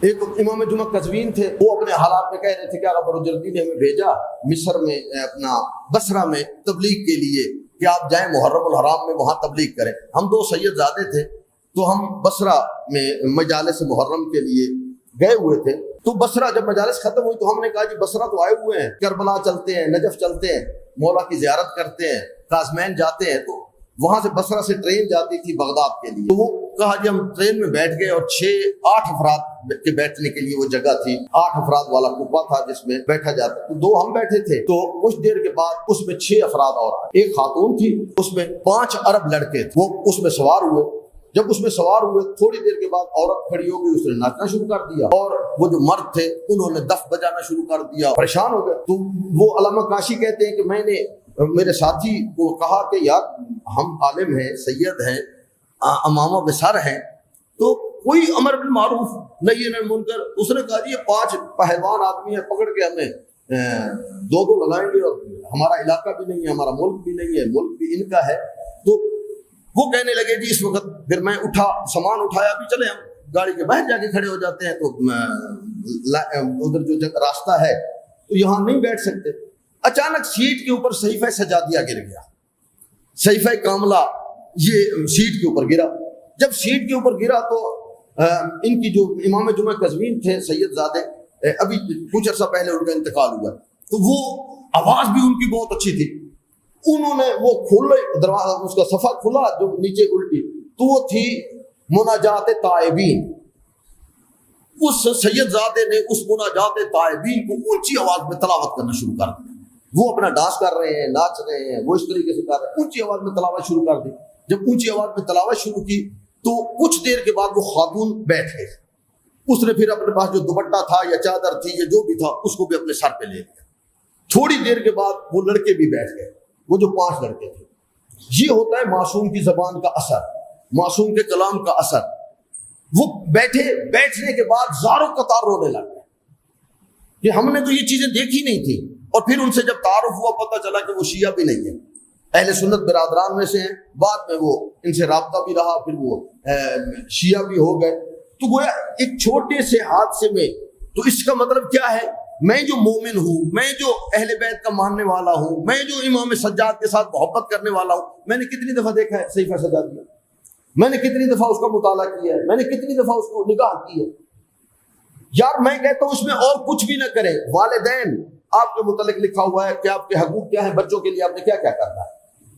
ایک امام جمعہ قزوین تھے، وہ اپنے حالات میں کہہ رہے تھے کہ ابو جردی نے ہمیں بھیجا مصر میں اپنا بصرہ میں تبلیغ کے لیے کہ آپ جائیں محرم الحرام میں وہاں تبلیغ کریں۔ ہم دو سید زادے تھے تو ہم بصرہ میں مجالس محرم کے لیے گئے ہوئے تھے۔ تو بصرہ جب مجالس ختم ہوئی تو ہم نے کہا جی بصرہ تو آئے ہوئے ہیں، کربلا چلتے ہیں، نجف چلتے ہیں، مولا کی زیارت کرتے ہیں، قازمین جاتے ہیں۔ تو وہاں سے بصرہ سے ٹرین جاتی تھی بغداد کے لیے، تو وہ کہا جی ہم ٹرین میں بیٹھ گئے اور 6-8 افراد کے بیٹھنے کے لیے وہ جگہ تھی، 8 افراد والا کوپا تھا جس میں بیٹھا جاتا، تو 2 ہم بیٹھے تھے۔ تو کچھ دیر کے بعد اس میں 6 افراد اور آئے، ایک خاتون تھی، اس میں 5 عرب لڑکے تھے، وہ اس میں سوار ہوئے۔ جب اس میں سوار ہوئے تھوڑی دیر کے بعد عورت کھڑی ہو گئی، اس نے ناچنا شروع کر دیا، اور وہ جو مرد تھے انہوں نے دف بجانا شروع کر دیا، پریشان ہو گئے۔ تو وہ علامہ کاشی کہتے ہیں کہ میں نے میرے ساتھی کو کہا کہ یار ہم عالم ہیں، سید ہیں، امامہ بسر ہیں، تو کوئی امر بالمعروف نہی عن المنکر۔ اس نے کہا جی یہ 5 پہلوان آدمی ہیں، پکڑ کے ہمیں 2 لگائیں گے، اور ہمارا علاقہ بھی نہیں ہے، ہمارا ملک بھی نہیں ہے، ملک بھی ان کا ہے۔ تو وہ کہنے لگے جی اس وقت پھر میں اٹھا، سامان اٹھایا، بھی چلے ہم گاڑی کے باہر جا کے کھڑے ہو جاتے ہیں، تو ادھر جو راستہ ہے تو یہاں نہیں بیٹھ سکتے۔ اچانک سیٹ کے اوپر صحیفہ سجادیہ گر گیا، صحیفہ کاملہ یہ سیٹ کے اوپر گرا۔ جب سیٹ کے اوپر گرا تو ان کی جو امام جمعہ قزوین تھے سید زادے، ابھی کچھ عرصہ پہلے ان کا انتقال ہوا، تو وہ آواز بھی ان کی بہت اچھی تھی۔ انہوں نے وہ کھولے دروازہ، اس کا صفحہ کھلا جو نیچے الٹی، تو وہ تھی مناجات تائبین۔ اس سید زادے نے اس مناجات تائبین کو اونچی آواز میں تلاوت کرنا شروع کر دیا۔ وہ اپنا ڈانس کر رہے ہیں، ناچ رہے ہیں، وہ اس طریقے سے کر رہے ہیں، اونچی آواز میں تلاوت شروع کر دی۔ جب اونچی آواز میں تلاوت شروع کی تو کچھ دیر کے بعد وہ خاتون بیٹھ گئی۔ اس نے پھر اپنے پاس جو دوپٹہ تھا یا چادر تھی یا جو بھی تھا اس کو بھی اپنے سر پہ لے لیا۔ تھوڑی دیر کے بعد وہ لڑکے بھی بیٹھ گئے، وہ جو 5 لڑکے تھے۔ یہ ہوتا ہے معصوم کی زبان کا اثر، معصوم کے کلام کا اثر۔ وہ بیٹھنے کے بعد زاروں قطار رونے لگ گئے کہ ہم نے تو یہ چیزیں دیکھی نہیں تھی۔ اور پھر ان سے جب تعارف ہوا پتہ چلا کہ وہ شیعہ بھی نہیں ہے، اہل سنت برادران میں سے ہیں۔ بعد میں وہ ان سے رابطہ بھی رہا، پھر وہ شیعہ بھی ہو گئے۔ تو گویا ایک چھوٹے سے حادثے میں، تو اس کا مطلب کیا ہے؟ میں جو مومن ہوں، میں جو اہل بیت کا ماننے والا ہوں، میں جو امام سجاد کے ساتھ محبت کرنے والا ہوں، میں نے کتنی دفعہ دیکھا ہے صحیفہ سجادیہ، میں نے کتنی دفعہ اس کا مطالعہ کیا ہے، میں نے کتنی دفعہ اس کو نگاہ کی ہے۔ یار میں کہتا ہوں اس میں اور کچھ بھی نہ کریں، والدین آپ کے متعلق لکھا ہوا ہے کہ آپ کے حقوق کیا ہیں، بچوں کے لیے آپ نے کیا کیا کرنا ہے۔